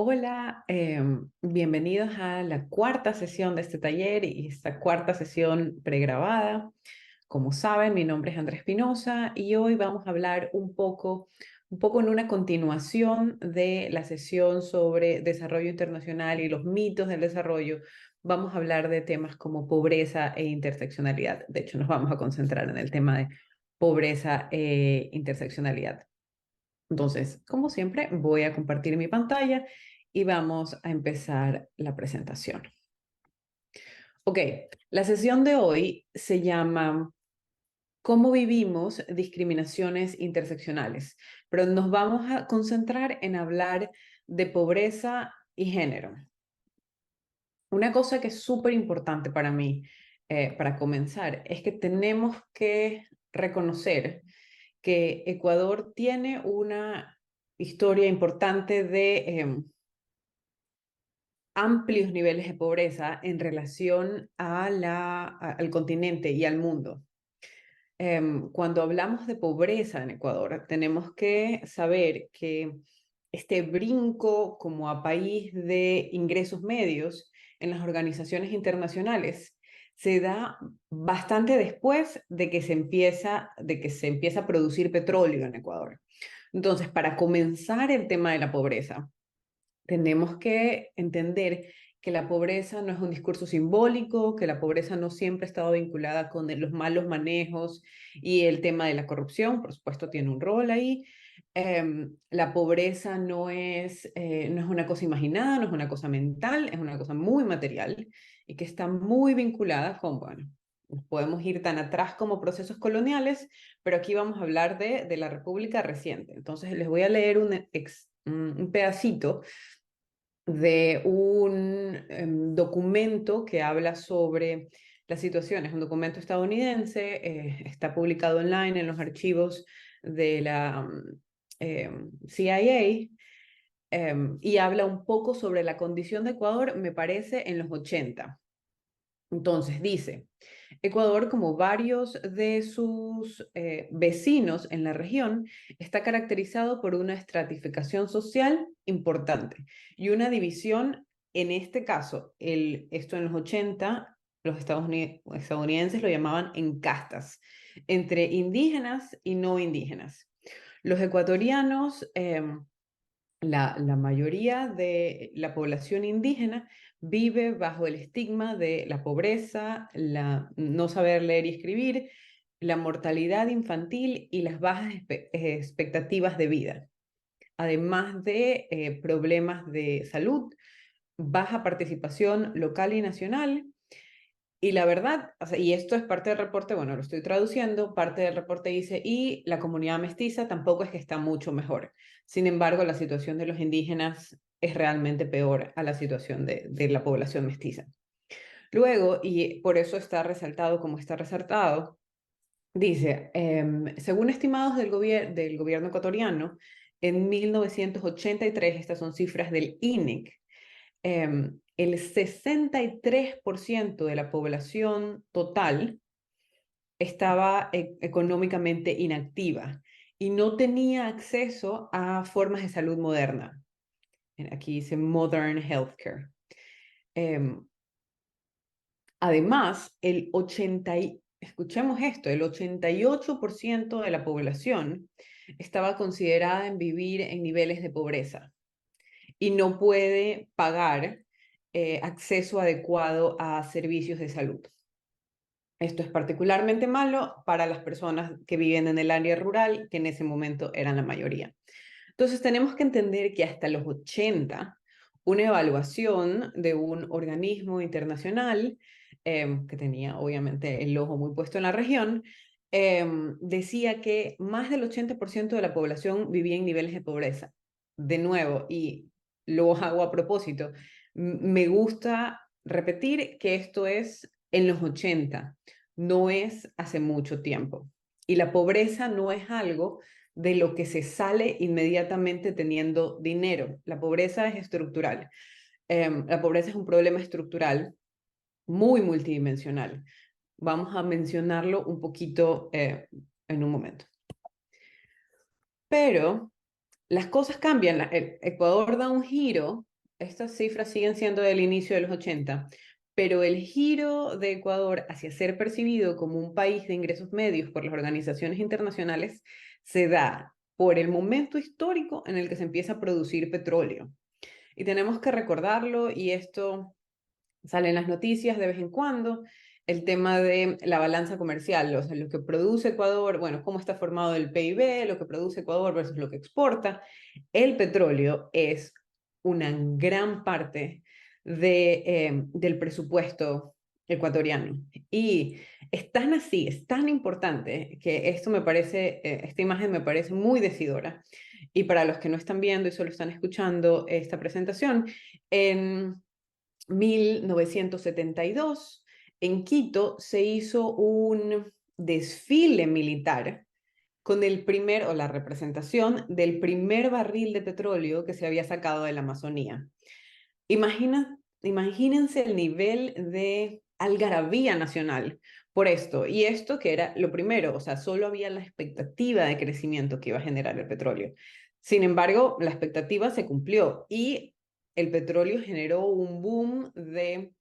Hola, bienvenidos a la cuarta sesión de este taller y esta cuarta sesión pregrabada. Como saben, mi nombre es Andrés Espinosa y hoy vamos a hablar un poco en una continuación de la sesión sobre desarrollo internacional y los mitos del desarrollo. Vamos a hablar de temas como pobreza e interseccionalidad. De hecho, nos vamos a concentrar en el tema de pobreza e interseccionalidad. Entonces, como siempre, voy a compartir mi pantalla y vamos a empezar la presentación. Ok, la sesión de hoy se llama ¿Cómo vivimos discriminaciones interseccionales? Pero nos vamos a concentrar en hablar de pobreza y género. Una cosa que es súper importante para mí, para comenzar, es que tenemos que reconocer que Ecuador tiene una historia importante de amplios niveles de pobreza en relación al continente y al mundo. Cuando hablamos de pobreza en Ecuador, tenemos que saber que este brinco como a país de ingresos medios en las organizaciones internacionales se da bastante después de que se empieza a producir petróleo en Ecuador. Entonces, para comenzar el tema de la pobreza, tenemos que entender que la pobreza no es un discurso simbólico, que la pobreza no siempre ha estado vinculada con los malos manejos y el tema de la corrupción, por supuesto, tiene un rol ahí. La pobreza no es una cosa imaginada, no es una cosa mental, es una cosa muy material y que está muy vinculada con, bueno, podemos ir tan atrás como procesos coloniales, pero aquí vamos a hablar de la República reciente. Entonces les voy a leer un pedacito de un documento que habla sobre la situación. Es un documento estadounidense, está publicado online en los archivos de la CIA, y habla un poco sobre la condición de Ecuador, me parece, en los 80. Entonces dice, Ecuador, como varios de sus vecinos en la región, está caracterizado por una estratificación social importante y una división, en este caso, esto en los 80, los estadounidenses lo llamaban en castas, entre indígenas y no indígenas. Los ecuatorianos, la mayoría de la población indígena vive bajo el estigma de la pobreza, la no saber leer y escribir, la mortalidad infantil y las bajas expectativas de vida, además de problemas de salud, baja participación local y nacional. Y la verdad, o sea, y esto es parte del reporte, bueno, lo estoy traduciendo, parte del reporte dice, y la comunidad mestiza tampoco es que está mucho mejor. Sin embargo, la situación de los indígenas es realmente peor a la situación de la población mestiza. Luego, y por eso está resaltado como está resaltado, dice, según estimados del gobierno ecuatoriano, en 1983, estas son cifras del INEC, el 63% de la población total estaba económicamente inactiva y no tenía acceso a formas de salud moderna. Aquí dice Modern Healthcare. Em, Además, escuchemos esto, el 88% de la población estaba considerada en vivir en niveles de pobreza y no puede pagar acceso adecuado a servicios de salud. Esto es particularmente malo para las personas que viven en el área rural, que en ese momento eran la mayoría. Entonces tenemos que entender que hasta los 80, una evaluación de un organismo internacional, que tenía obviamente el ojo muy puesto en la región, decía que más del 80% de la población vivía en niveles de pobreza. De nuevo, y lo hago a propósito, me gusta repetir que esto es en los 80, no es hace mucho tiempo. Y la pobreza no es algo de lo que se sale inmediatamente teniendo dinero. La pobreza es estructural. La pobreza es un problema estructural muy multidimensional. Vamos a mencionarlo un poquito en un momento. Pero las cosas cambian. Ecuador da un giro estas cifras siguen siendo del inicio de los 80, pero el giro de Ecuador hacia ser percibido como un país de ingresos medios por las organizaciones internacionales se da por el momento histórico en el que se empieza a producir petróleo. Y tenemos que recordarlo, y esto sale en las noticias de vez en cuando, el tema de la balanza comercial, o sea, lo que produce Ecuador, bueno, cómo está formado el PIB, lo que produce Ecuador versus lo que exporta. El petróleo es una gran parte del presupuesto ecuatoriano. Y es tan así, es tan importante que esto me parece, esta imagen me parece muy decidora. Y para los que no están viendo y solo están escuchando esta presentación, en 1972, en Quito, se hizo un desfile militar con el primer, o la representación del primer barril de petróleo que se había sacado de la Amazonía. Imagínense el nivel de algarabía nacional por esto. Y esto que era lo primero, o sea, solo había la expectativa de crecimiento que iba a generar el petróleo. Sin embargo, la expectativa se cumplió y el petróleo generó un boom de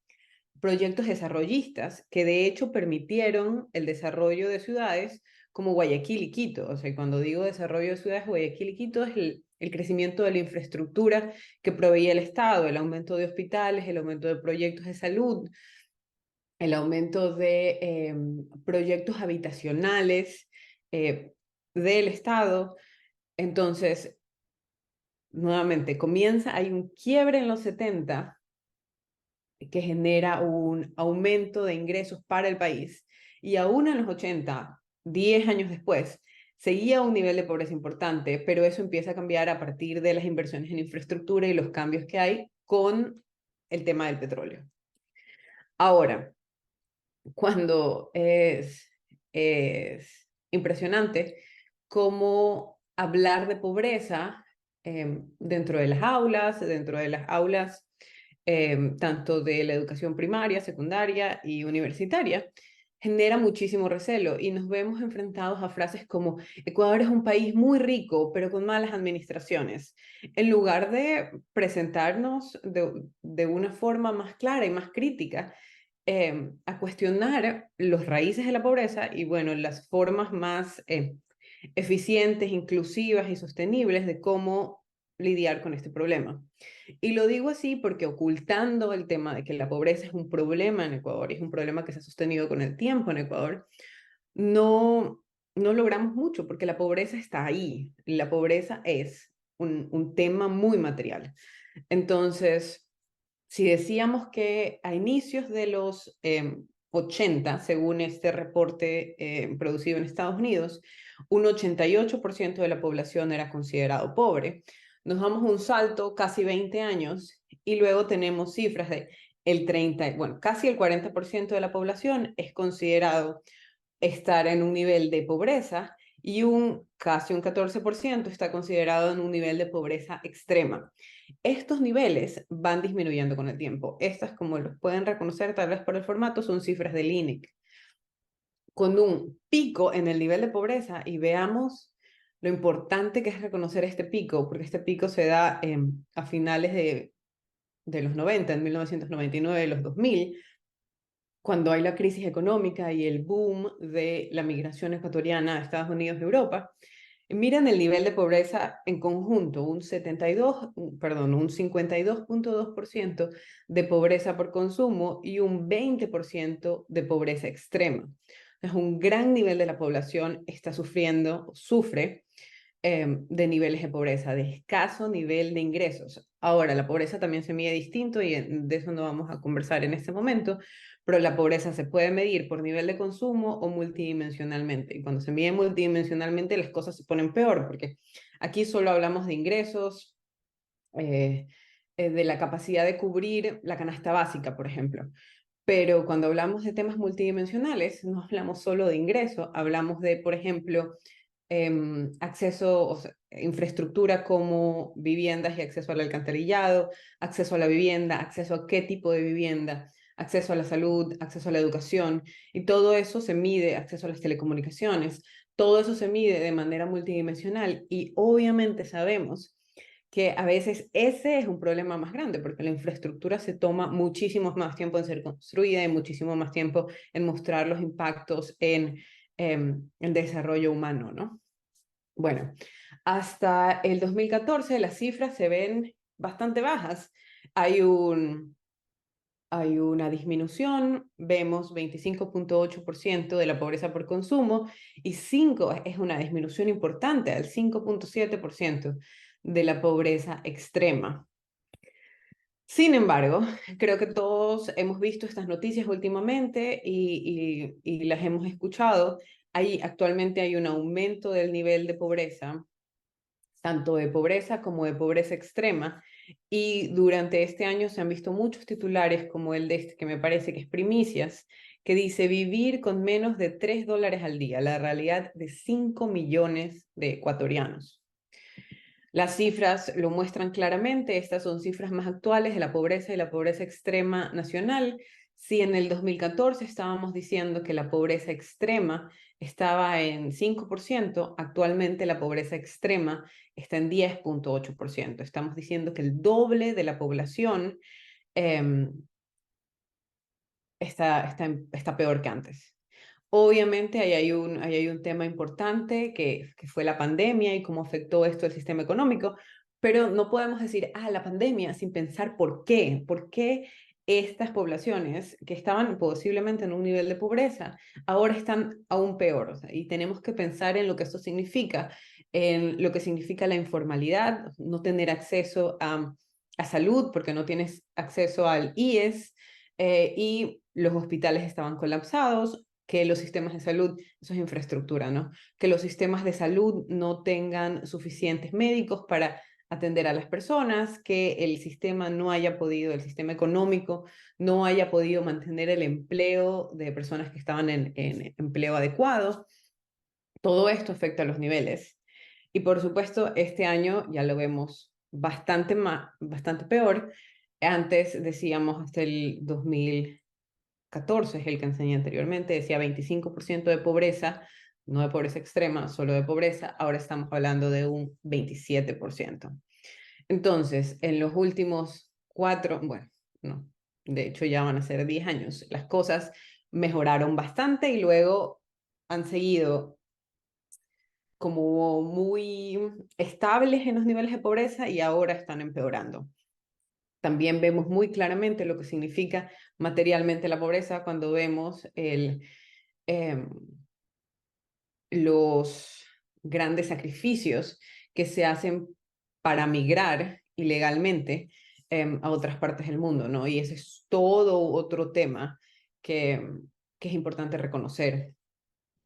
proyectos desarrollistas que de hecho permitieron el desarrollo de ciudades como Guayaquil y Quito. O sea, cuando digo desarrollo de ciudades, Guayaquil y Quito es el crecimiento de la infraestructura que proveía el Estado, el aumento de hospitales, el aumento de proyectos de salud, el aumento de proyectos habitacionales del Estado. Entonces, nuevamente, hay un quiebre en los 70 que genera un aumento de ingresos para el país. Y aún en los 80, 10 años después, seguía un nivel de pobreza importante, pero eso empieza a cambiar a partir de las inversiones en infraestructura y los cambios que hay con el tema del petróleo. Ahora, cuando es impresionante cómo hablar de pobreza dentro de las aulas tanto de la educación primaria, secundaria y universitaria, genera muchísimo recelo y nos vemos enfrentados a frases como Ecuador es un país muy rico, pero con malas administraciones, en lugar de presentarnos de una forma más clara y más crítica a cuestionar los raíces de la pobreza y, bueno, las formas más eficientes, inclusivas y sostenibles de cómo lidiar con este problema. Y lo digo así porque ocultando el tema de que la pobreza es un problema en Ecuador y es un problema que se ha sostenido con el tiempo en Ecuador, no logramos mucho porque la pobreza está ahí. La pobreza es un tema muy material. Entonces, si decíamos que a inicios de los 80, según este reporte producido en Estados Unidos, un 88% de la población era considerado pobre. Nos damos un salto casi 20 años y luego tenemos cifras de bueno, casi el 40% de la población es considerado estar en un nivel de pobreza y casi un 14% está considerado en un nivel de pobreza extrema. Estos niveles van disminuyendo con el tiempo. Estas, como los pueden reconocer tal vez por el formato, son cifras del INEC, con un pico en el nivel de pobreza y veamos lo importante que es reconocer este pico, porque este pico se da a finales de los 90, en 1999, los 2000, cuando hay la crisis económica y el boom de la migración ecuatoriana a Estados Unidos y Europa. Miren el nivel de pobreza en conjunto, un 52.2% de pobreza por consumo y un 20% de pobreza extrema. Es un gran nivel de la población está sufre de niveles de pobreza, de escaso nivel de ingresos. Ahora, la pobreza también se mide distinto y de eso no vamos a conversar en este momento, pero la pobreza se puede medir por nivel de consumo o multidimensionalmente. Y cuando se mide multidimensionalmente, las cosas se ponen peor, porque aquí solo hablamos de ingresos, de la capacidad de cubrir la canasta básica, por ejemplo. Pero cuando hablamos de temas multidimensionales, no hablamos solo de ingreso, hablamos de, por ejemplo, acceso, o sea, infraestructura como viviendas y acceso al alcantarillado, acceso a la vivienda, acceso a qué tipo de vivienda, acceso a la salud, acceso a la educación, y todo eso se mide, acceso a las telecomunicaciones, todo eso se mide de manera multidimensional y obviamente sabemos que a veces ese es un problema más grande, porque la infraestructura se toma muchísimo más tiempo en ser construida y muchísimo más tiempo en mostrar los impactos en el desarrollo humano, ¿no? Bueno, hasta el 2014 las cifras se ven bastante bajas. Hay un, hay una disminución, vemos 25,8% de la pobreza por consumo y 5 es una disminución importante, al 5,7% de la pobreza extrema. Sin embargo, creo que todos hemos visto estas noticias últimamente y las hemos escuchado. Actualmente hay un aumento del nivel de pobreza, tanto de pobreza como de pobreza extrema. Y durante este año se han visto muchos titulares como el de este, que me parece que es Primicias, que dice vivir con menos de $3 al día, la realidad de 5 millones de ecuatorianos. Las cifras lo muestran claramente, estas son cifras más actuales de la pobreza y la pobreza extrema nacional. Si en el 2014 estábamos diciendo que la pobreza extrema estaba en 5%, actualmente la pobreza extrema está en 10,8%. Estamos diciendo que el doble de la población eh, está peor que antes. Obviamente ahí hay un tema importante que fue la pandemia y cómo afectó esto el sistema económico, pero no podemos decir, la pandemia sin pensar por qué estas poblaciones que estaban posiblemente en un nivel de pobreza ahora están aún peor. O sea, y tenemos que pensar en lo que esto significa, en lo que significa la informalidad, no tener acceso a salud porque no tienes acceso al IES, y los hospitales estaban colapsados, que los sistemas de salud, eso es infraestructura, ¿no? Que los sistemas de salud no tengan suficientes médicos para atender a las personas, que el sistema no haya podido, el sistema económico no haya podido mantener el empleo de personas que estaban en empleo adecuado. Todo esto afecta a los niveles. Y por supuesto, este año ya lo vemos bastante peor. Antes decíamos hasta el 2014, es el que enseñé anteriormente, decía 25% de pobreza, no de pobreza extrema, solo de pobreza, ahora estamos hablando de un 27%. Entonces, en los últimos 4, bueno, no, de hecho ya van a ser 10 años, las cosas mejoraron bastante y luego han seguido como muy estables en los niveles de pobreza y ahora están empeorando. También vemos muy claramente lo que significa materialmente la pobreza cuando vemos eh, los grandes sacrificios que se hacen para migrar ilegalmente a otras partes del mundo, ¿no? Y ese es todo otro tema que, que es importante reconocer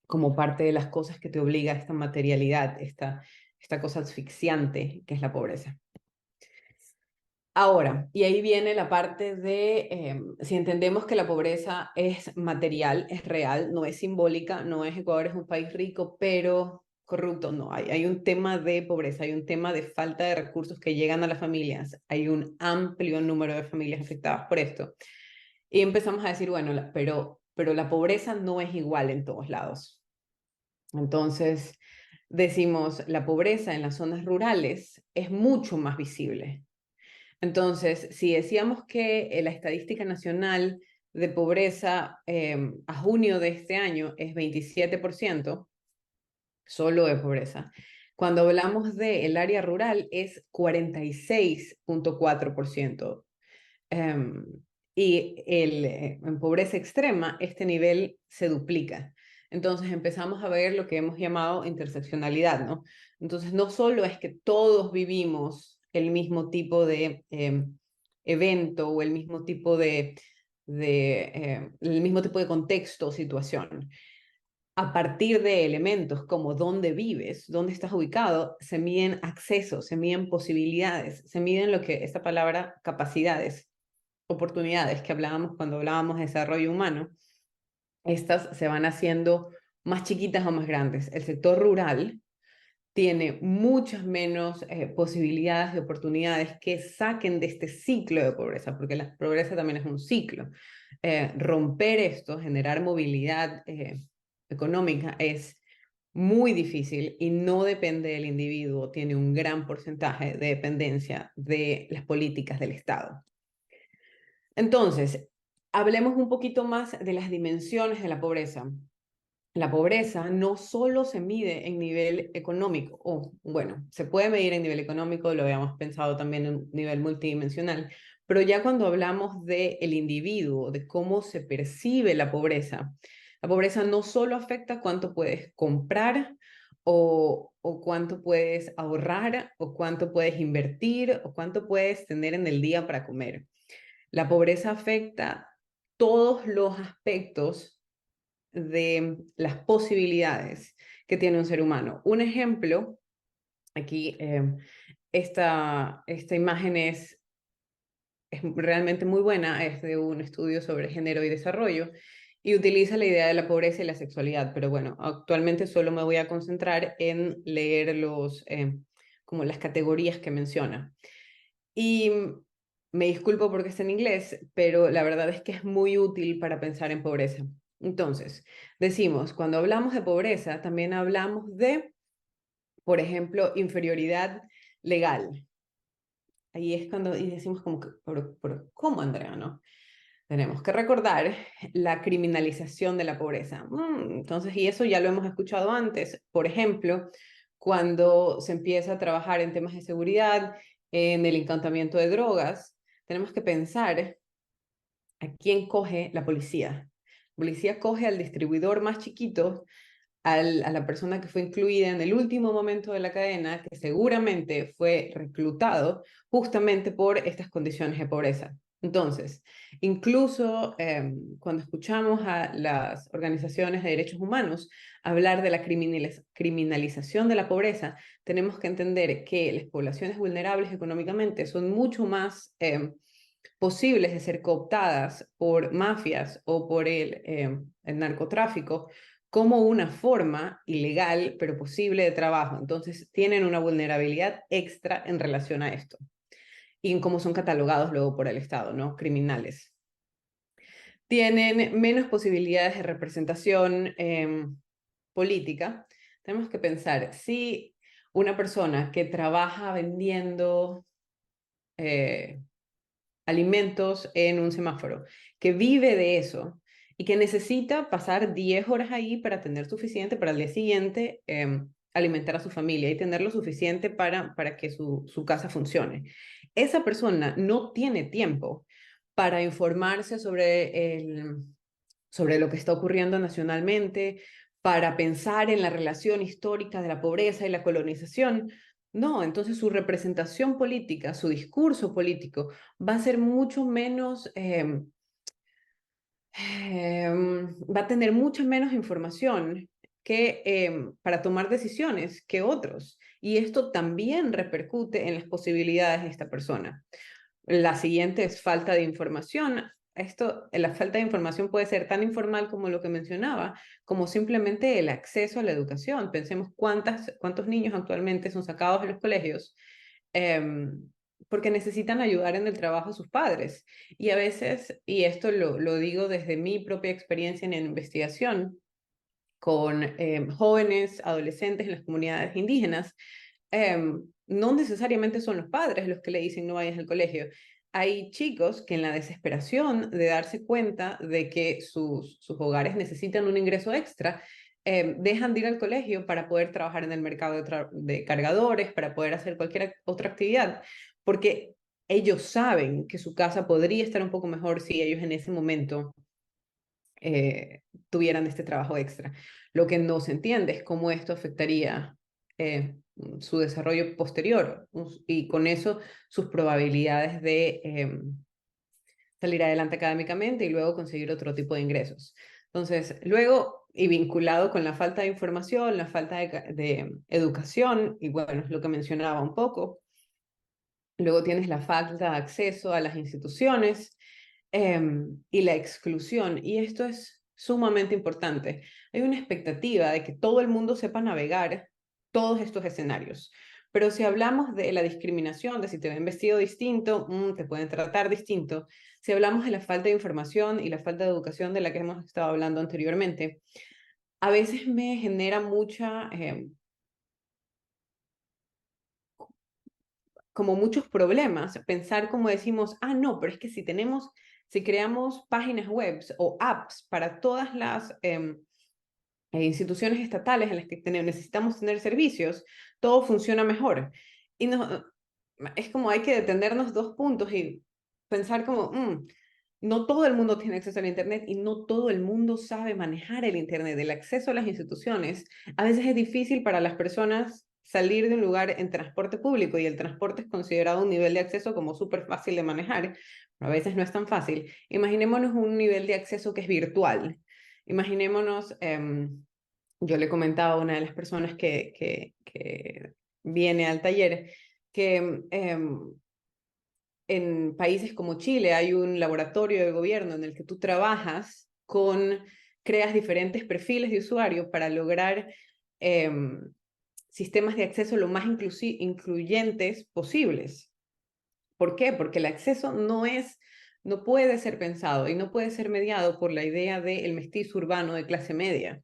como parte de las cosas que te obliga a esta materialidad, esta cosa asfixiante que es la pobreza. Ahora, y ahí viene la parte de, si entendemos que la pobreza es material, es real, no es simbólica, no es Ecuador es un país rico, pero corrupto, no, hay un tema de pobreza, hay un tema de falta de recursos que llegan a las familias, hay un amplio número de familias afectadas por esto. Y empezamos a decir, bueno, pero la pobreza no es igual en todos lados. Entonces, decimos, la pobreza en las zonas rurales es mucho más visible. Entonces, si decíamos que la estadística nacional de pobreza a junio de este año es 27%, solo de pobreza, cuando hablamos del área rural es 46,4%. Um, en pobreza extrema, este nivel se duplica. Entonces empezamos a ver lo que hemos llamado interseccionalidad, ¿no? Entonces no solo es que todos vivimos el mismo tipo de evento o el mismo tipo el mismo tipo de contexto o situación. A partir de elementos como dónde vives, dónde estás ubicado, se miden accesos, se miden posibilidades, se miden lo que esta palabra capacidades, oportunidades que hablábamos cuando hablábamos de desarrollo humano. Estas se van haciendo más chiquitas o más grandes. El sector rural tiene muchas menos posibilidades y oportunidades que saquen de este ciclo de pobreza, porque la pobreza también es un ciclo. Romper esto, generar movilidad económica, es muy difícil y no depende del individuo, tiene un gran porcentaje de dependencia de las políticas del Estado. Entonces, hablemos un poquito más de las dimensiones de la pobreza. La pobreza no solo se mide en nivel económico, o bueno, se puede medir en nivel económico, lo habíamos pensado también en nivel multidimensional, pero ya cuando hablamos del individuo, de cómo se percibe la pobreza no solo afecta cuánto puedes comprar o cuánto puedes ahorrar o cuánto puedes invertir o cuánto puedes tener en el día para comer. La pobreza afecta todos los aspectos de las posibilidades que tiene un ser humano. Un ejemplo, aquí esta imagen es realmente muy buena, es de un estudio sobre género y desarrollo y utiliza la idea de la pobreza y la sexualidad, pero bueno, actualmente solo me voy a concentrar en leer como las categorías que menciona. Y me disculpo porque está en inglés, pero la verdad es que es muy útil para pensar en pobreza. Entonces, decimos, cuando hablamos de pobreza, también hablamos de, por ejemplo, inferioridad legal. Ahí es cuando y decimos como que, ¿cómo, Andrea, no? Tenemos que recordar la criminalización de la pobreza. Entonces, y eso ya lo hemos escuchado antes. Por ejemplo, cuando se empieza a trabajar en temas de seguridad, en el incauntamiento de drogas, tenemos que pensar a quién coge la policía. La policía coge al distribuidor más chiquito, a la persona que fue incluida en el último momento de la cadena, que seguramente fue reclutado justamente por estas condiciones de pobreza. Entonces, incluso cuando escuchamos a las organizaciones de derechos humanos hablar de la criminalización de la pobreza, tenemos que entender que las poblaciones vulnerables económicamente son mucho más posibles de ser cooptadas por mafias o por el narcotráfico como una forma ilegal pero posible de trabajo. Entonces tienen una vulnerabilidad extra en relación a esto y en cómo son catalogados luego por el Estado, ¿no? Criminales. Tienen menos posibilidades de representación política. Tenemos que pensar, si una persona que trabaja vendiendo alimentos en un semáforo, que vive de eso y que necesita pasar 10 horas ahí para tener suficiente para el día siguiente alimentar a su familia y tener lo suficiente para que su casa funcione. Esa persona no tiene tiempo para informarse sobre lo que está ocurriendo nacionalmente, para pensar en la relación histórica de la pobreza y la colonización. No, entonces su representación política, su discurso político va a ser mucho menos, va a tener mucha menos información para tomar decisiones que otros. Y esto también repercute en las posibilidades de esta persona. La siguiente es falta de información. La falta de información puede ser tan informal como lo que mencionaba, como simplemente el acceso a la educación. Pensemos cuántos niños actualmente son sacados de los colegios porque necesitan ayudar en el trabajo de sus padres. Y a veces, y esto lo digo desde mi propia experiencia en investigación con jóvenes, adolescentes en las comunidades indígenas, no necesariamente son los padres los que le dicen no vayas al colegio. Hay chicos que en la desesperación de darse cuenta de que sus hogares necesitan un ingreso extra, dejan de ir al colegio para poder trabajar en el mercado de cargadores, para poder hacer cualquier otra actividad, porque ellos saben que su casa podría estar un poco mejor si ellos en ese momento tuvieran este trabajo extra. Lo que no se entiende es cómo esto afectaría su desarrollo posterior y con eso sus probabilidades de salir adelante académicamente y luego conseguir otro tipo de ingresos. Entonces, luego, y vinculado con la falta de información, la falta de educación, y bueno, es lo que mencionaba un poco, luego tienes la falta de acceso a las instituciones y la exclusión, y esto es sumamente importante. Hay una expectativa de que todo el mundo sepa navegar todos estos escenarios, pero si hablamos de la discriminación, de si te ven vestido distinto, te pueden tratar distinto, si hablamos de la falta de información y la falta de educación de la que hemos estado hablando anteriormente, a veces me genera mucha, como muchos problemas pensar como decimos, ah, no, pero es que si creamos páginas web o apps para todas las instituciones estatales en las que necesitamos tener servicios, todo funciona mejor. Y no, es como hay que detenernos dos puntos y pensar como, no todo el mundo tiene acceso al Internet y no todo el mundo sabe manejar el Internet. El acceso a las instituciones a veces es difícil para las personas salir de un lugar en transporte público y el transporte es considerado un nivel de acceso como súper fácil de manejar, pero a veces no es tan fácil. Imaginémonos un nivel de acceso que es virtual. Imaginémonos, yo le comentaba a una de las personas que viene al taller que en países como Chile hay un laboratorio de gobierno en el que tú trabajas creas diferentes perfiles de usuario para lograr sistemas de acceso lo más incluyentes posibles. ¿Por qué? Porque el acceso no puede ser pensado y no puede ser mediado por la idea del mestizo urbano de clase media.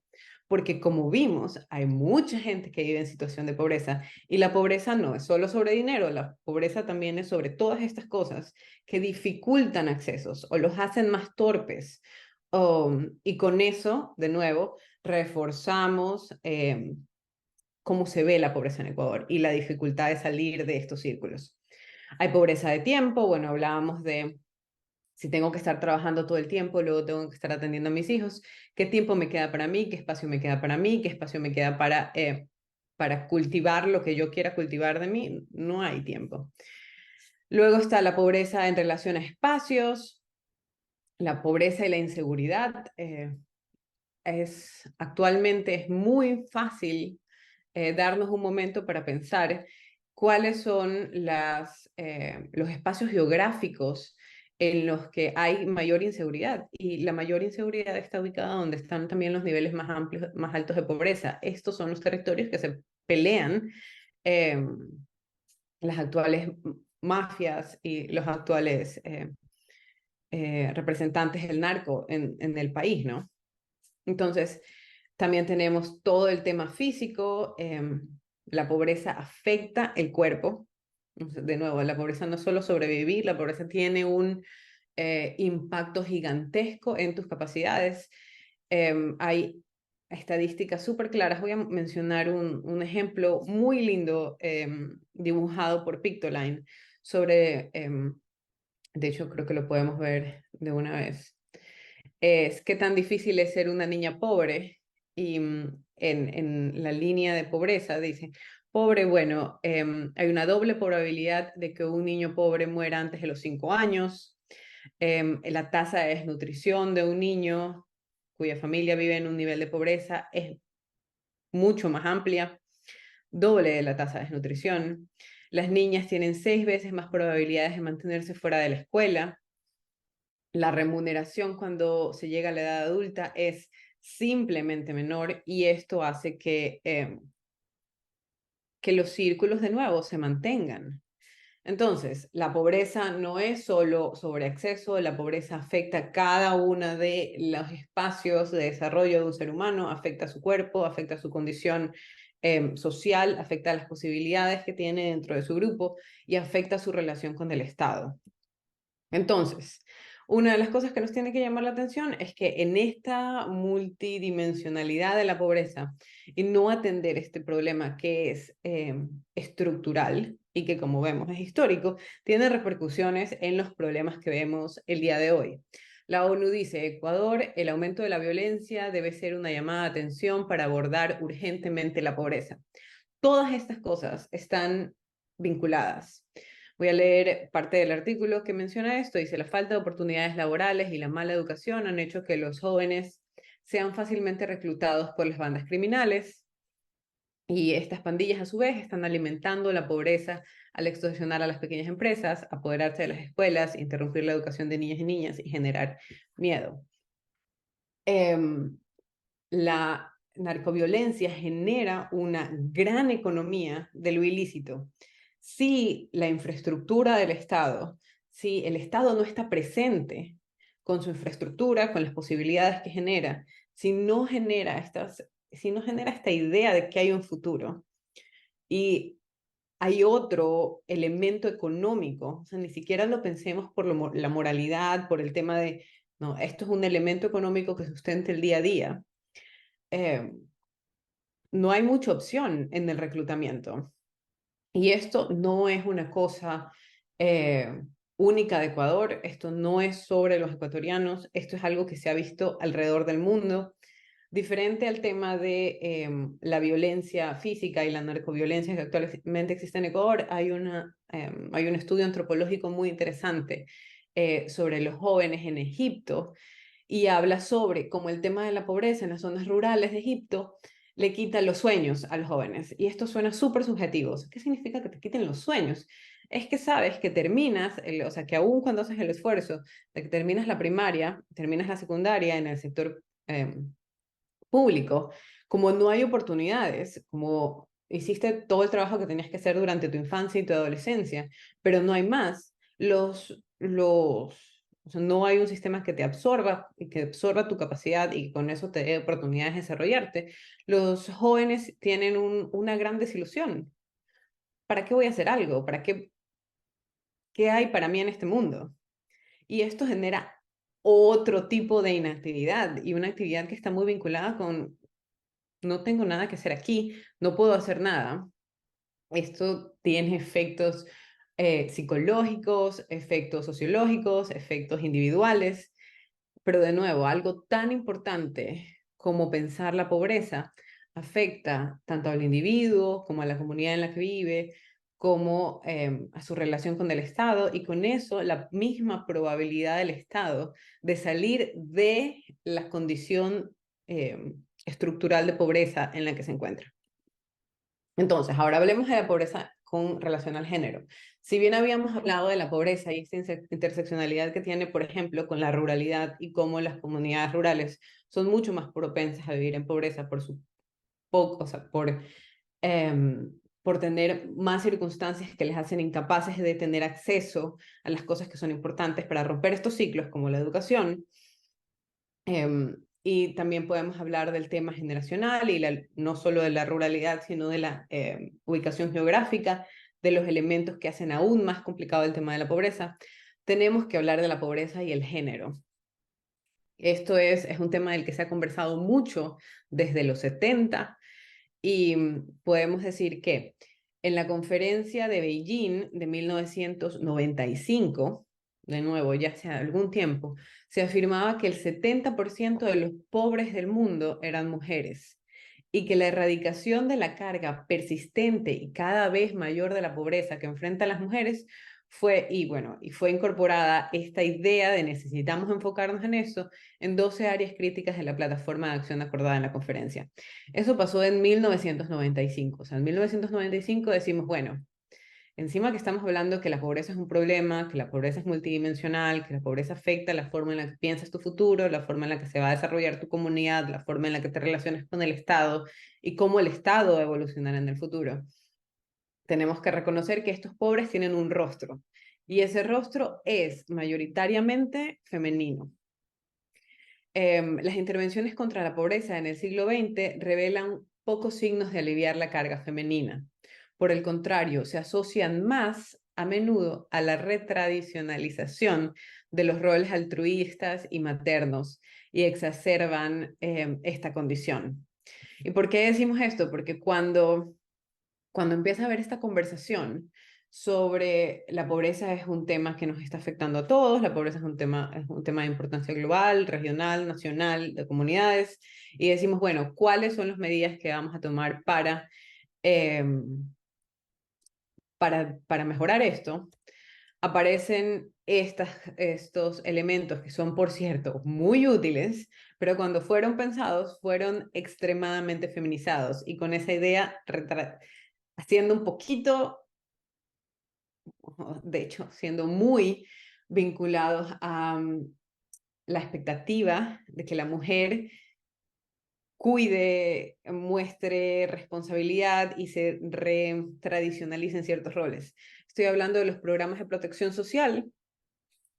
Porque como vimos, hay mucha gente que vive en situación de pobreza y la pobreza no es solo sobre dinero, la pobreza también es sobre todas estas cosas que dificultan accesos o los hacen más torpes. Y con eso, de nuevo, reforzamos cómo se ve la pobreza en Ecuador y la dificultad de salir de estos círculos. Hay pobreza de tiempo, bueno, hablábamos de si tengo que estar trabajando todo el tiempo, luego tengo que estar atendiendo a mis hijos, qué tiempo me queda para mí, qué espacio me queda para mí, qué espacio me queda para cultivar lo que yo quiera cultivar de mí, no hay tiempo. Luego está la pobreza en relación a espacios, la pobreza y la inseguridad. Actualmente es muy fácil darnos un momento para pensar cuáles son los espacios geográficos en los que hay mayor inseguridad. Y la mayor inseguridad está ubicada donde están también los niveles más amplios, más altos de pobreza. Estos son los territorios que se pelean eh, las actuales mafias y los actuales representantes del narco en el país, ¿no? Entonces, también tenemos todo el tema físico. La pobreza afecta el cuerpo. De nuevo, la pobreza no es solo sobrevivir, la pobreza tiene un impacto gigantesco en tus capacidades. Hay estadísticas súper claras. Voy a mencionar un ejemplo muy lindo dibujado por Pictoline sobre, de hecho creo que lo podemos ver de una vez, es qué tan difícil es ser una niña pobre. Y en la línea de pobreza dice, pobre, bueno, hay una doble probabilidad de que un niño pobre muera antes de los 5 años. La tasa de desnutrición de un niño cuya familia vive en un nivel de pobreza es mucho más amplia, doble de la tasa de desnutrición. Las niñas tienen 6 veces más probabilidades de mantenerse fuera de la escuela. La remuneración cuando se llega a la edad adulta es simplemente menor y esto hace que los círculos de nuevo se mantengan. Entonces, la pobreza no es solo sobre acceso, la pobreza afecta cada uno de los espacios de desarrollo de un ser humano, afecta a su cuerpo, afecta a su condición social, afecta a las posibilidades que tiene dentro de su grupo y afecta a su relación con el Estado. Entonces, una de las cosas que nos tiene que llamar la atención es que en esta multidimensionalidad de la pobreza y no atender este problema que es estructural y que como vemos es histórico, tiene repercusiones en los problemas que vemos el día de hoy. La ONU dice, Ecuador, el aumento de la violencia debe ser una llamada de atención para abordar urgentemente la pobreza. Todas estas cosas están vinculadas. Voy a leer parte del artículo que menciona esto. Dice, la falta de oportunidades laborales y la mala educación han hecho que los jóvenes sean fácilmente reclutados por las bandas criminales y estas pandillas a su vez están alimentando la pobreza al extorsionar a las pequeñas empresas, apoderarse de las escuelas, interrumpir la educación de niñas y niñas y generar miedo. La narcoviolencia genera una gran economía de lo ilícito. Si la infraestructura del Estado, si el Estado no está presente con su infraestructura, con las posibilidades que genera, si no genera esta idea de que hay un futuro y hay otro elemento económico, o sea, ni siquiera lo pensemos por la moralidad, por el tema de, no, esto es un elemento económico que sustenta el día a día. eh, no hay mucha opción en el reclutamiento. Y esto no es una cosa única de Ecuador, esto no es sobre los ecuatorianos, esto es algo que se ha visto alrededor del mundo. Diferente al tema de la violencia física y la narcoviolencia que actualmente existe en Ecuador, hay un estudio antropológico muy interesante sobre los jóvenes en Egipto y habla sobre cómo el tema de la pobreza en las zonas rurales de Egipto le quita los sueños a los jóvenes. Y esto suena súper subjetivo. ¿Qué significa que te quiten los sueños? Es que sabes que terminas, o sea, que aún cuando haces el esfuerzo de que terminas la primaria, terminas la secundaria en el sector público, como no hay oportunidades, como hiciste todo el trabajo que tenías que hacer durante tu infancia y tu adolescencia, pero no hay más, o sea, no hay un sistema que te absorba y que absorba tu capacidad y con eso te dé oportunidades de desarrollarte. Los jóvenes tienen una gran desilusión. ¿Para qué voy a hacer algo? ¿Qué hay para mí en este mundo? Y esto genera otro tipo de inactividad y una actividad que está muy vinculada con no tengo nada que hacer aquí, no puedo hacer nada. Esto tiene efectos psicológicos, efectos sociológicos, efectos individuales, pero de nuevo, algo tan importante como pensar la pobreza afecta tanto al individuo como a la comunidad en la que vive, como a su relación con el Estado y con eso la misma probabilidad del Estado de salir de la condición estructural de pobreza en la que se encuentra. Entonces, ahora hablemos de la pobreza con relación al género. Si bien habíamos hablado de la pobreza y esta interseccionalidad que tiene, por ejemplo, con la ruralidad y cómo las comunidades rurales son mucho más propensas a vivir en pobreza por su poco, o sea, por tener más circunstancias que les hacen incapaces de tener acceso a las cosas que son importantes para romper estos ciclos, como la educación. Y también podemos hablar del tema generacional y no solo de la ruralidad, sino de la ubicación geográfica, de los elementos que hacen aún más complicado el tema de la pobreza. Tenemos que hablar de la pobreza y el género. Esto es un tema del que se ha conversado mucho desde los 70 y podemos decir que en la conferencia de Beijing de 1995, de nuevo, ya hace algún tiempo, se afirmaba que el 70% de los pobres del mundo eran mujeres y que la erradicación de la carga persistente y cada vez mayor de la pobreza que enfrentan las mujeres fue incorporada esta idea de necesitamos enfocarnos en eso en 12 áreas críticas de la plataforma de acción acordada en la conferencia. Eso pasó en 1995. O sea, en 1995 decimos, bueno, encima que estamos hablando que la pobreza es un problema, que la pobreza es multidimensional, que la pobreza afecta la forma en la que piensas tu futuro, la forma en la que se va a desarrollar tu comunidad, la forma en la que te relacionas con el Estado y cómo el Estado va a evolucionar en el futuro. Tenemos que reconocer que estos pobres tienen un rostro y ese rostro es mayoritariamente femenino. Las intervenciones contra la pobreza en el siglo XX revelan pocos signos de aliviar la carga femenina. Por el contrario, se asocian más a menudo a la retradicionalización de los roles altruistas y maternos y exacerban esta condición. ¿Y por qué decimos esto? Porque cuando empieza a haber esta conversación sobre la pobreza es un tema que nos está afectando a todos, la pobreza es un tema de importancia global, regional, nacional, de comunidades, y decimos, bueno, ¿cuáles son las medidas que vamos a tomar eh, para mejorar esto? Aparecen estos elementos que son, por cierto, muy útiles, pero cuando fueron pensados fueron extremadamente feminizados y con esa idea haciendo un poquito, de hecho, siendo muy vinculados a la expectativa de que la mujer cuide, muestre responsabilidad y se retradicionalicen ciertos roles. Estoy hablando de los programas de protección social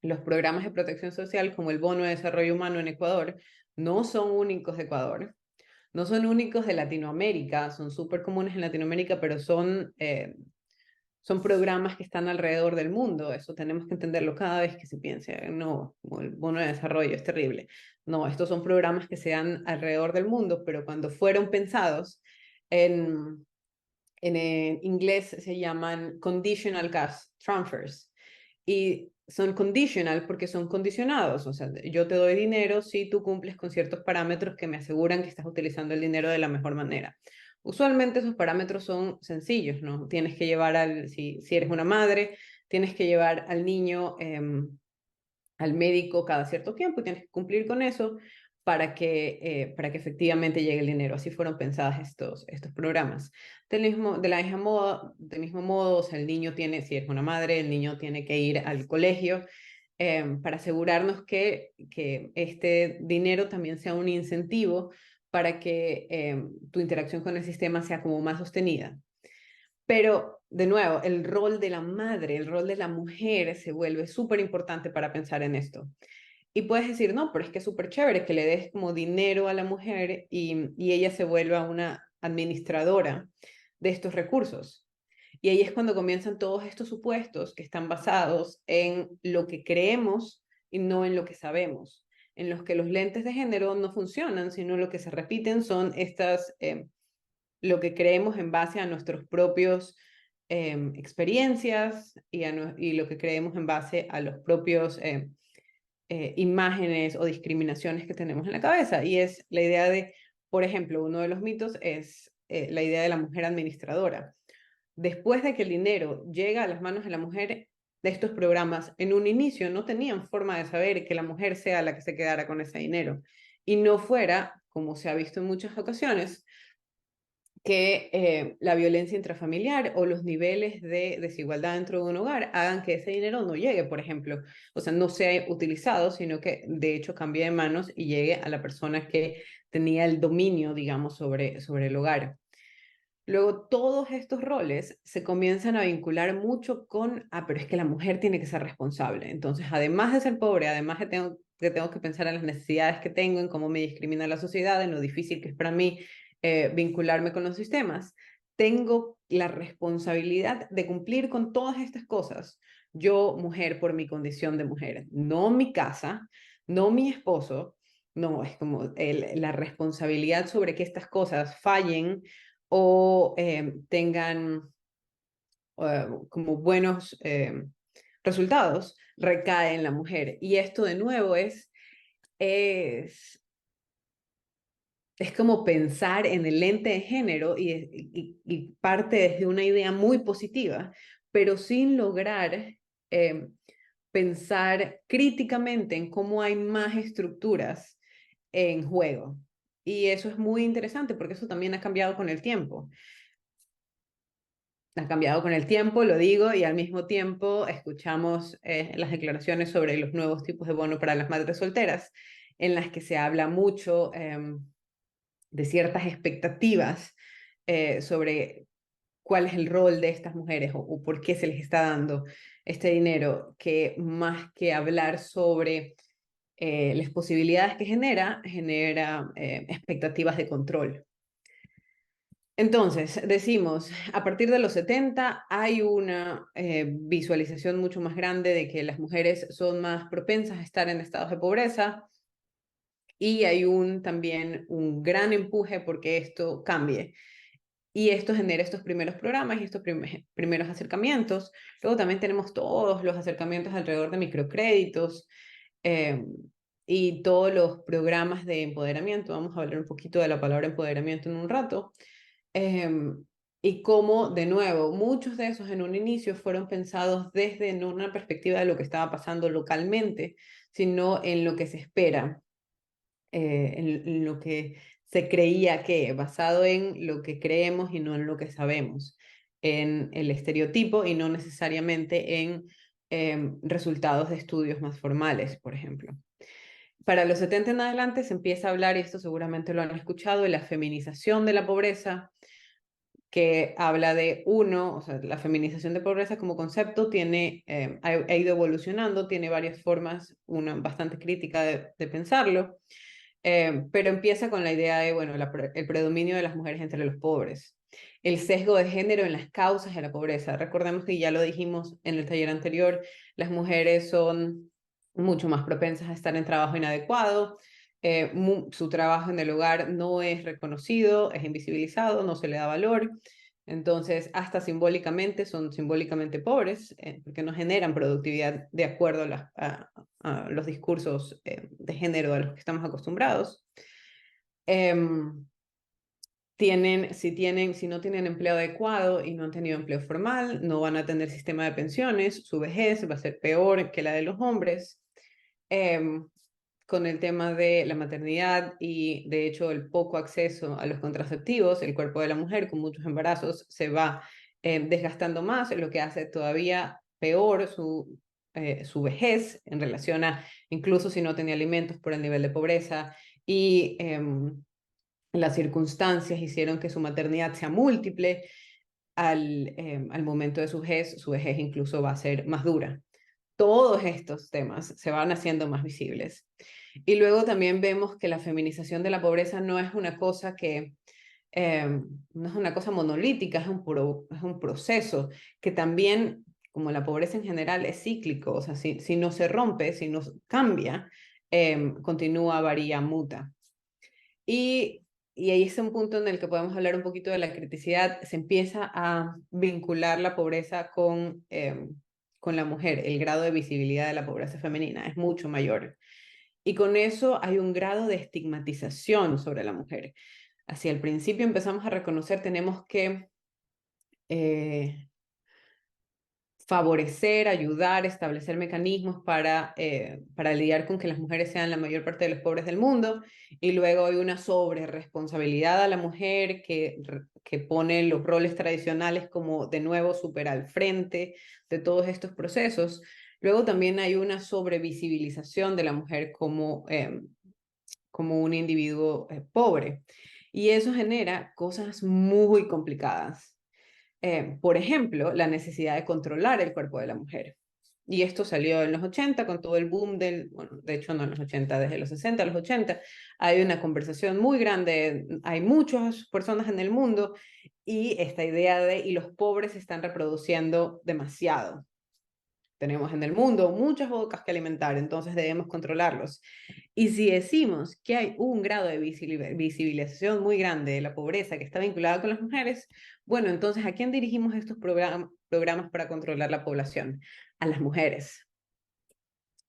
los programas de protección social como el Bono de Desarrollo Humano en Ecuador no son únicos de Ecuador, no son únicos de Latinoamérica, son súper comunes en Latinoamérica, pero son programas que están alrededor del mundo. Eso tenemos que entenderlo cada vez que se piense, no, como el bono de desarrollo es terrible. No, estos son programas que se dan alrededor del mundo, pero cuando fueron pensados en, en inglés se llaman conditional cash transfers. Y son conditional porque son condicionados. O sea, yo te doy dinero si tú cumples con ciertos parámetros que me aseguran que estás utilizando el dinero de la mejor manera. Usualmente esos parámetros son sencillos, ¿no? Tienes que llevar si eres una madre, tienes que llevar al niño al médico cada cierto tiempo y tienes que cumplir con eso para que efectivamente llegue el dinero. Así fueron pensados estos programas. Del mismo modo, o sea, el niño tiene, si es una madre, el niño tiene que ir al colegio para asegurarnos que este dinero también sea un incentivo para que tu interacción con el sistema sea como más sostenida. Pero, de nuevo, el rol de la madre, el rol de la mujer se vuelve súper importante para pensar en esto. Y puedes decir, no, pero es que es súper chévere que le des como dinero a la mujer y ella se vuelva una administradora de estos recursos. Y ahí es cuando comienzan todos estos supuestos que están basados en lo que creemos y no en lo que sabemos, en los que los lentes de género no funcionan, sino lo que se repiten son lo que creemos en base a nuestros propios experiencias y lo que creemos en base a los propios imágenes o discriminaciones que tenemos en la cabeza. Y es la idea de, por ejemplo, uno de los mitos es la idea de la mujer administradora. Después de que el dinero llega a las manos de la mujer, de estos programas en un inicio no tenían forma de saber que la mujer sea la que se quedara con ese dinero y no fuera, como se ha visto en muchas ocasiones, que la violencia intrafamiliar o los niveles de desigualdad dentro de un hogar hagan que ese dinero no llegue, por ejemplo, o sea, no sea utilizado, sino que de hecho cambie de manos y llegue a la persona que tenía el dominio, digamos, sobre el hogar. Luego, todos estos roles se comienzan a vincular mucho con, pero es que la mujer tiene que ser responsable. Entonces, además de ser pobre, además de que tengo que pensar en las necesidades que tengo, en cómo me discrimina la sociedad, en lo difícil que es para mí vincularme con los sistemas, tengo la responsabilidad de cumplir con todas estas cosas. Yo, mujer, por mi condición de mujer, no mi casa, no mi esposo, no, es como la responsabilidad sobre que estas cosas fallen o tengan como buenos resultados, recae en la mujer. Y esto de nuevo es, es como pensar en el lente de género y parte desde una idea muy positiva, pero sin lograr pensar críticamente en cómo hay más estructuras en juego. Y eso es muy interesante porque eso también ha cambiado con el tiempo. Ha cambiado con el tiempo, lo digo, y al mismo tiempo escuchamos las declaraciones sobre los nuevos tipos de bono para las madres solteras, en las que se habla mucho de ciertas expectativas sobre cuál es el rol de estas mujeres o por qué se les está dando este dinero, que más que hablar sobre las posibilidades que genera expectativas de control. Entonces, decimos, a partir de los 70 hay una visualización mucho más grande de que las mujeres son más propensas a estar en estados de pobreza y hay también un gran empuje porque esto cambie. Y esto genera estos primeros programas y estos primeros acercamientos. Luego también tenemos todos los acercamientos alrededor de microcréditos eh, y todos los programas de empoderamiento. Vamos a hablar un poquito de la palabra empoderamiento en un rato. Y cómo, de nuevo, muchos de esos en un inicio fueron pensados desde no una perspectiva de lo que estaba pasando localmente, sino en lo que se espera, en lo que se creía que, basado en lo que creemos y no en lo que sabemos, en el estereotipo y no necesariamente en resultados de estudios más formales, por ejemplo. Para los 70 en adelante se empieza a hablar, y esto seguramente lo han escuchado, de la feminización de la pobreza, que habla de uno, o sea, la feminización de pobreza como concepto tiene, ha ido evolucionando, tiene varias formas, una bastante crítica de pensarlo, pero empieza con la idea de, bueno, el predominio de las mujeres entre los pobres, el sesgo de género en las causas de la pobreza. Recordemos que ya lo dijimos en el taller anterior, las mujeres son mucho más propensas a estar en trabajo inadecuado, su trabajo en el hogar no es reconocido, es invisibilizado, no se le da valor. Entonces, hasta simbólicamente son simbólicamente pobres, porque no generan productividad de acuerdo a los discursos de género a los que estamos acostumbrados. Si no tienen empleo adecuado y no han tenido empleo formal, no van a tener sistema de pensiones, su vejez va a ser peor que la de los hombres. Em, con el tema de la maternidad y de hecho el poco acceso a los contraceptivos, el cuerpo de la mujer con muchos embarazos se va desgastando más, lo que hace todavía peor su vejez en relación a incluso si no tenía alimentos por el nivel de pobreza y las circunstancias hicieron que su maternidad sea múltiple. Al momento de su vejez incluso va a ser más dura. Todos estos temas se van haciendo más visibles. Y luego también vemos que la feminización de la pobreza no es una cosa no es una cosa monolítica, es un proceso que también, como la pobreza en general, es cíclico, o sea, si no se rompe, si no cambia, continúa, varía, muta. Y, y ahí es un punto en el que podemos hablar un poquito de la criticidad. Se empieza a vincular la pobreza con la mujer. El grado de visibilidad de la pobreza femenina es mucho mayor. Y con eso hay un grado de estigmatización sobre la mujer. Así al principio empezamos a reconocer, tenemos que eh, favorecer, ayudar, establecer mecanismos para lidiar con que las mujeres sean la mayor parte de los pobres del mundo, y luego hay una sobreresponsabilidad a la mujer que pone los roles tradicionales como de nuevo súper al frente de todos estos procesos. Luego también hay una sobrevisibilización de la mujer como un individuo pobre, y eso genera cosas muy complicadas. Por ejemplo, la necesidad de controlar el cuerpo de la mujer. Y esto salió en los 80 con todo el boom bueno, de hecho no en los 80, desde los 60 a los 80, hay una conversación muy grande, hay muchas personas en el mundo y esta idea y los pobres se están reproduciendo demasiado. Tenemos en el mundo muchas bocas que alimentar, entonces debemos controlarlos. Y si decimos que hay un grado de visibilización muy grande de la pobreza que está vinculada con las mujeres, bueno, entonces ¿a quién dirigimos estos programas para controlar la población? A las mujeres.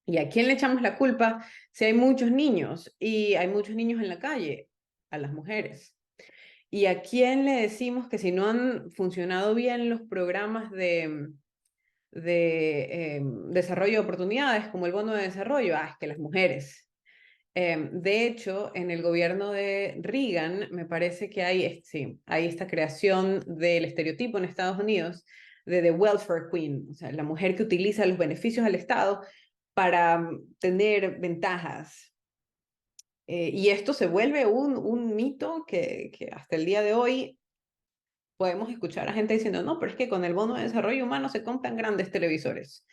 ¿Y a quién le echamos la culpa si hay muchos niños y hay muchos niños en la calle? A las mujeres. ¿Y a quién le decimos que si no han funcionado bien los programas de desarrollo de oportunidades, como el bono de desarrollo? Es que las mujeres. De hecho, en el gobierno de Reagan, me parece que sí, hay esta creación del estereotipo en Estados Unidos de The Welfare Queen, o sea, la mujer que utiliza los beneficios del Estado para tener ventajas. Y esto se vuelve un mito que hasta el día de hoy podemos escuchar a gente diciendo, no, pero es que con el bono de desarrollo humano se compran grandes televisores.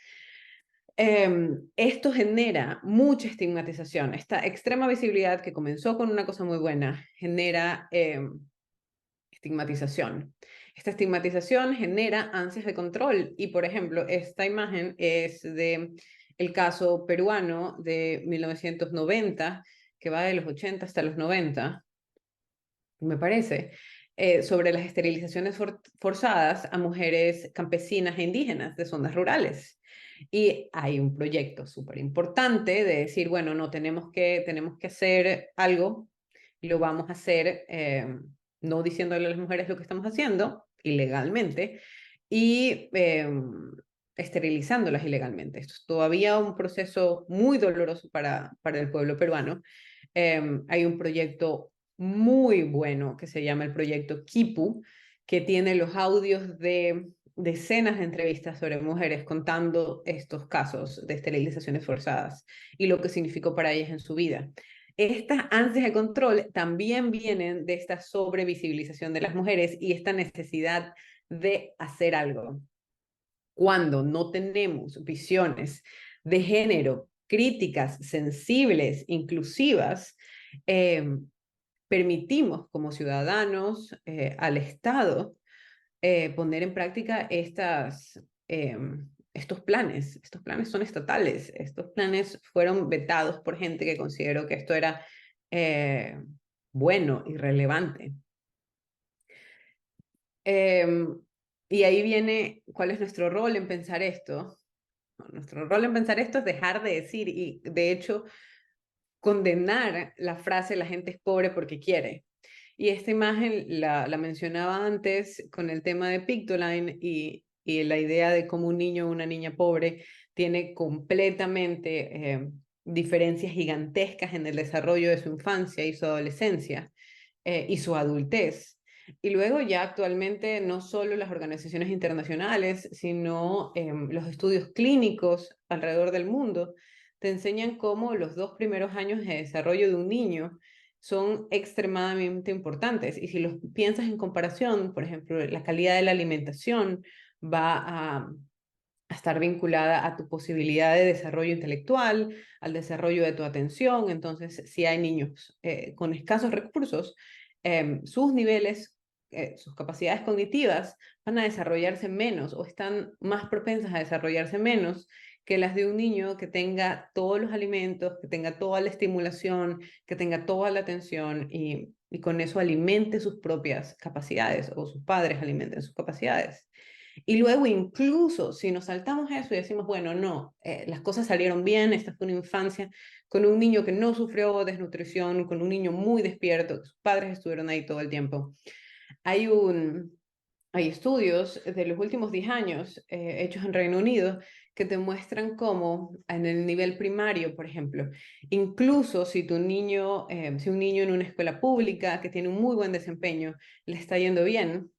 Esto genera mucha estigmatización. Esta extrema visibilidad que comenzó con una cosa muy buena genera estigmatización. Esta estigmatización genera ansias de control y, por ejemplo, esta imagen es de el caso peruano de 1990, que va de los 80 hasta los 90, me parece, sobre las esterilizaciones forzadas a mujeres campesinas e indígenas de zonas rurales. Y hay un proyecto súper importante de decir, bueno, no, tenemos que hacer algo, y lo vamos a hacer no diciéndole a las mujeres lo que estamos haciendo ilegalmente y esterilizándolas ilegalmente. Esto es todavía un proceso muy doloroso para el pueblo peruano. Hay un proyecto muy bueno que se llama el proyecto Kipu, que tiene los audios de decenas de entrevistas sobre mujeres contando estos casos de esterilizaciones forzadas y lo que significó para ellas en su vida. estas ansias de control también vienen de esta sobrevisibilización de las mujeres y esta necesidad de hacer algo. Cuando no tenemos visiones de género críticas, sensibles, inclusivas, permitimos como ciudadanos al Estado poner en práctica estos planes. Estos planes son estatales. Estos planes fueron vetados por gente que consideró que esto era eh, bueno y relevante. Y ahí viene, ¿cuál es nuestro rol en pensar esto? Nuestro rol en pensar esto es dejar de decir y, de hecho, condenar la frase la gente es pobre porque quiere. Y esta imagen la mencionaba antes con el tema de Pictoline y la idea de cómo un niño o una niña pobre tiene completamente diferencias gigantescas en el desarrollo de su infancia y su adolescencia y su adultez. Y luego ya actualmente no solo las organizaciones internacionales, sino los estudios clínicos alrededor del mundo te enseñan cómo los 2 primeros años de desarrollo de un niño son extremadamente importantes. Y si los piensas en comparación, por ejemplo, la calidad de la alimentación va a estar vinculada a tu posibilidad de desarrollo intelectual, al desarrollo de tu atención. Entonces, si hay niños con escasos recursos, sus niveles, sus capacidades cognitivas van a desarrollarse menos o están más propensas a desarrollarse menos que las de un niño que tenga todos los alimentos, que tenga toda la estimulación, que tenga toda la atención y con eso alimente sus propias capacidades o sus padres alimenten sus capacidades. Y luego incluso si nos saltamos eso y decimos, bueno, no, las cosas salieron bien, esta fue una infancia con un niño que no sufrió desnutrición, con un niño muy despierto, sus padres estuvieron ahí todo el tiempo. Hay un, hay estudios de los últimos 10 años hechos en Reino Unido que te muestran cómo en el nivel primario, por ejemplo, incluso si tu niño, si un niño en una escuela pública que tiene un muy buen desempeño le está yendo bien,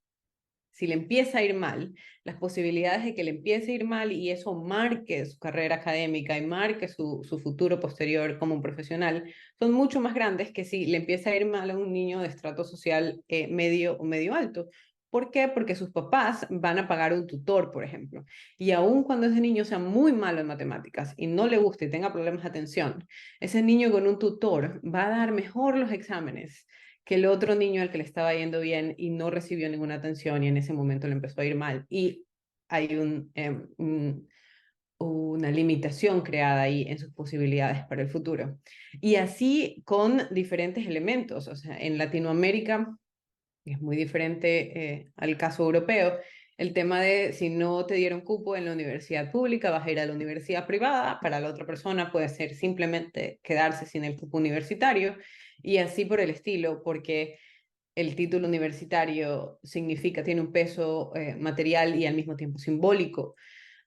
si le empieza a ir mal, las posibilidades de que le empiece a ir mal y eso marque su carrera académica y marque su futuro posterior como un profesional son mucho más grandes que si le empieza a ir mal a un niño de estrato social medio o medio alto. ¿Por qué? Porque sus papás van a pagar un tutor, por ejemplo. Y aun cuando ese niño sea muy malo en matemáticas y no le guste y tenga problemas de atención, ese niño con un tutor va a dar mejor los exámenes que el otro niño al que le estaba yendo bien y no recibió ninguna atención y en ese momento le empezó a ir mal. Y hay una limitación creada ahí en sus posibilidades para el futuro. Y así con diferentes elementos. O sea, en Latinoamérica es muy diferente al caso europeo. El tema de si no te dieron cupo en la universidad pública, vas a ir a la universidad privada, para la otra persona puede ser simplemente quedarse sin el cupo universitario y así por el estilo, porque el título universitario significa, tiene un peso material y al mismo tiempo simbólico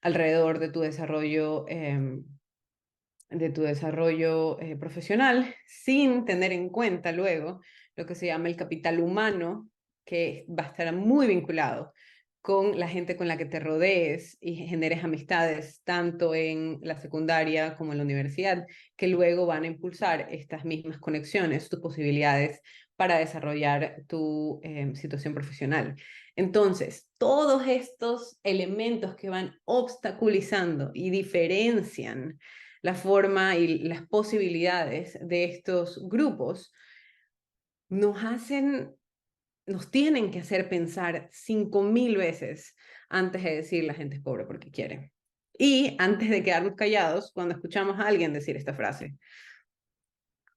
alrededor de tu desarrollo profesional, sin tener en cuenta luego lo que se llama el capital humano, que va a estar muy vinculado con la gente con la que te rodees y generes amistades, tanto en la secundaria como en la universidad, que luego van a impulsar estas mismas conexiones, tus posibilidades para desarrollar tu situación profesional. Entonces, todos estos elementos que van obstaculizando y diferencian la forma y las posibilidades de estos grupos nos hacen, nos tienen que hacer pensar 5000 veces antes de decir la gente es pobre porque quiere. Y antes de quedarnos callados cuando escuchamos a alguien decir esta frase.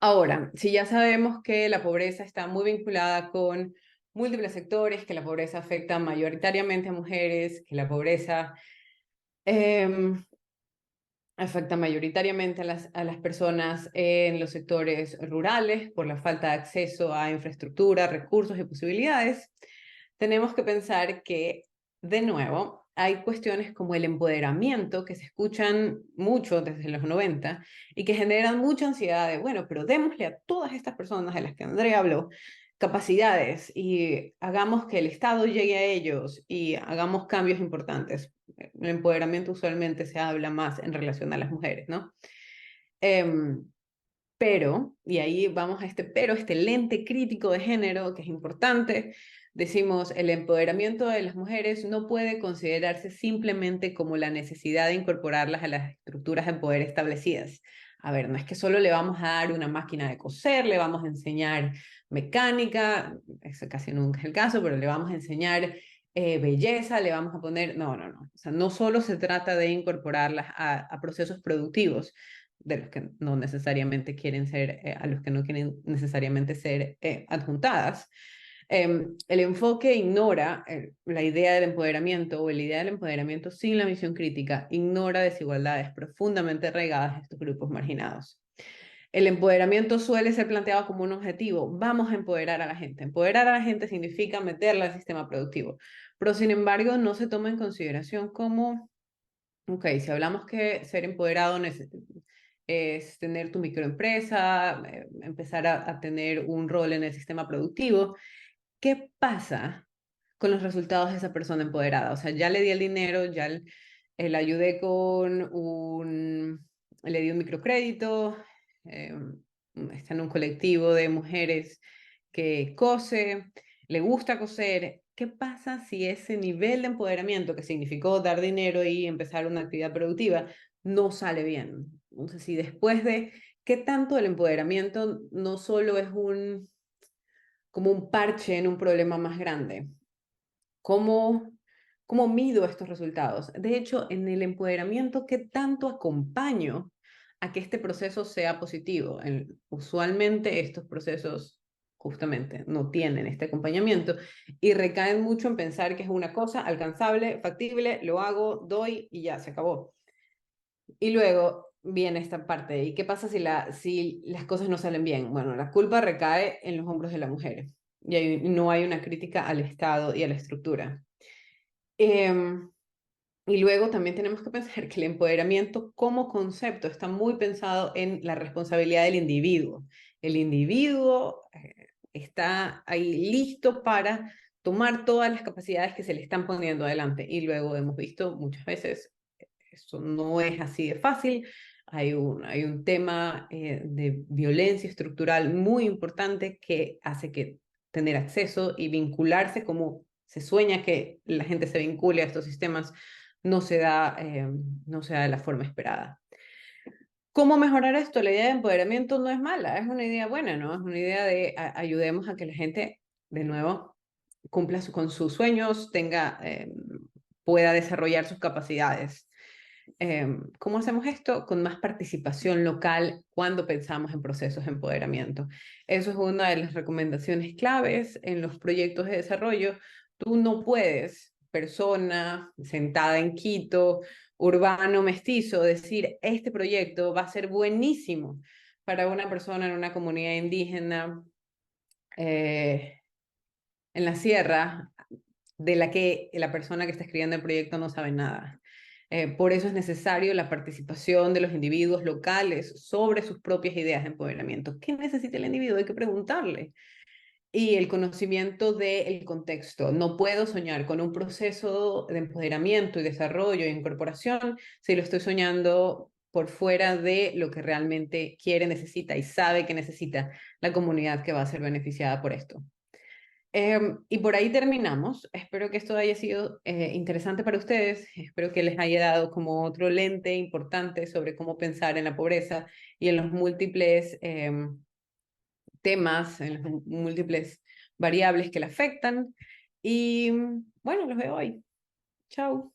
Ahora, si ya sabemos que la pobreza está muy vinculada con múltiples sectores, que la pobreza afecta mayoritariamente a mujeres, que la pobreza eh, afecta mayoritariamente a las personas en los sectores rurales por la falta de acceso a infraestructura, recursos y posibilidades. Tenemos que pensar que, de nuevo, hay cuestiones como el empoderamiento que se escuchan mucho desde los 90 y que generan mucha ansiedad de, bueno, pero démosle a todas estas personas de las que Andrea habló capacidades y hagamos que el Estado llegue a ellos y hagamos cambios importantes. El empoderamiento usualmente se habla más en relación a las mujeres, ¿no? Pero, y ahí vamos a este pero, este lente crítico de género que es importante, decimos, el empoderamiento de las mujeres no puede considerarse simplemente como la necesidad de incorporarlas a las estructuras de poder establecidas. A ver, no es que solo le vamos a dar una máquina de coser, le vamos a enseñar mecánica, eso casi nunca es el caso, pero le vamos a enseñar belleza, le vamos a poner, no, no, no. O sea, no solo se trata de incorporarlas a procesos productivos, de los que no necesariamente quieren ser, a los que no quieren necesariamente ser adjuntadas. El enfoque ignora la idea del empoderamiento o la idea del empoderamiento sin la visión crítica, ignora desigualdades profundamente arraigadas en estos grupos marginados. El empoderamiento suele ser planteado como un objetivo. Vamos a empoderar a la gente. Empoderar a la gente significa meterla al sistema productivo. Pero sin embargo, no se toma en consideración como, ok, si hablamos que ser empoderado es tener tu microempresa, empezar a tener un rol en el sistema productivo, ¿qué pasa con los resultados de esa persona empoderada? O sea, ya le di el dinero, ya le ayudé le di un microcrédito, eh, está en un colectivo de mujeres que cose, le gusta coser. ¿Qué pasa si ese nivel de empoderamiento que significó dar dinero y empezar una actividad productiva no sale bien? Entonces, si después de qué tanto el empoderamiento no solo es como un parche en un problema más grande. ¿Cómo, cómo mido estos resultados? De hecho, en el empoderamiento, ¿qué tanto acompaño a que este proceso sea positivo? Usualmente estos procesos justamente no tienen este acompañamiento y recaen mucho en pensar que es una cosa alcanzable, factible, lo hago, doy y ya se acabó. Y luego viene esta parte, ¿y qué pasa si las cosas no salen bien? Bueno, la culpa recae en los hombros de la mujer no hay una crítica al Estado y a la estructura. Em, y luego también tenemos que pensar que el empoderamiento como concepto está muy pensado en la responsabilidad del individuo. El individuo está ahí listo para tomar todas las capacidades que se le están poniendo adelante. Y luego hemos visto muchas veces eso no es así de fácil. Hay un tema de violencia estructural muy importante que hace que tener acceso y vincularse como se sueña que la gente se vincule a estos sistemas no se da de la forma esperada. ¿Cómo mejorar esto? La idea de empoderamiento no es mala, es una idea buena, ¿no? Es una idea de ayudemos a que la gente, de nuevo, cumpla con sus sueños, pueda desarrollar sus capacidades. ¿Cómo hacemos esto? Con más participación local cuando pensamos en procesos de empoderamiento. Eso es una de las recomendaciones claves en los proyectos de desarrollo. Tú no puedes, persona sentada en Quito, urbano, mestizo, decir, este proyecto va a ser buenísimo para una persona en una comunidad indígena eh, en la sierra, de la que la persona que está escribiendo el proyecto no sabe nada. Por eso es necesario la participación de los individuos locales sobre sus propias ideas de empoderamiento. ¿Qué necesita el individuo? Hay que preguntarle. Y el conocimiento del contexto. No puedo soñar con un proceso de empoderamiento y desarrollo e incorporación si lo estoy soñando por fuera de lo que realmente quiere, necesita y sabe que necesita la comunidad que va a ser beneficiada por esto. Y por ahí terminamos. Espero que esto haya sido interesante para ustedes. Espero que les haya dado como otro lente importante sobre cómo pensar en la pobreza y en los múltiples temas, en las múltiples variables que la afectan. Y bueno, los veo hoy. Chao.